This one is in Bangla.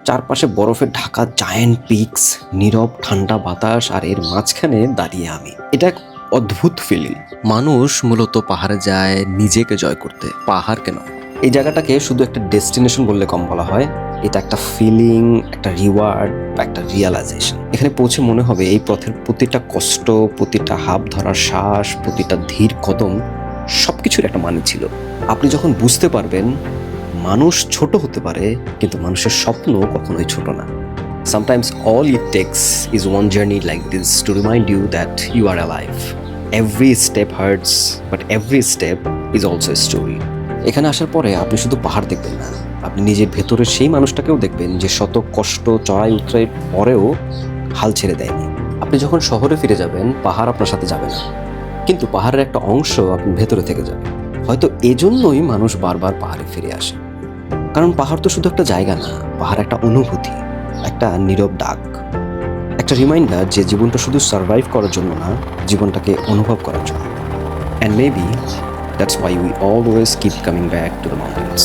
চারপাশে বরফে ঢাকা জায়ান্ট পিকস, নীরব ঠান্ডা বাতাস, আর এর মাঝখানে দাঁড়িয়ে আমি। এটা এক অদ্ভুত ফিলিং। মানুষ মূলত পাহাড়ে যায় নিজেকে জয় করতে, পাহাড় কেন। এই জায়গাটাকে শুধু একটা ডেস্টিনেশন বললে কম বলা হয়। এটা একটা ফিলিং, একটা রিওয়ার্ড, একটা রিয়ালাইজেশন। এখানে পৌঁছে মনে হবে এই পথের প্রতিটা কষ্ট, প্রতিটা হাঁপ ধরার শ্বাস, প্রতিটা ধীর কদম সবকিছুর একটা মানে ছিল। আপনি যখন বুঝতে পারবেন মানুষ ছোট হতে পারে, কিন্তু মানুষের স্বপ্ন কখনোই ছোট না। Sometimes all it takes is one journey like this to remind you that you are alive. Every step hurts, but every step is also a story. এখানে আসার পরে আপনি শুধু পাহাড় দেখবেন না, আপনি নিজের ভেতরের সেই মানুষটাকেও দেখবেন যে শত কষ্ট, চড়াই উতরাইয়ের পরেও হাল ছেড়ে দেয়নি। আপনি যখন শহরে ফিরে যাবেন, পাহাড় আপনার সাথে যাবে না, কিন্তু পাহাড়ের একটা অংশ আপনার ভেতরে থেকে যাবে। হয়তো এজন্যই মানুষ বারবার পাহাড়ে ফিরে আসে, কারণ পাহাড় তো শুধু একটা জায়গা না, পাহাড় একটা অনুভূতি, একটা নীরব ডাক, একটা রিমাইন্ডার যে জীবনটা শুধু সার্ভাইভ করার জন্য না, জীবনটাকে অনুভব করার জন্য। And maybe that's why we always keep coming back to the mountains.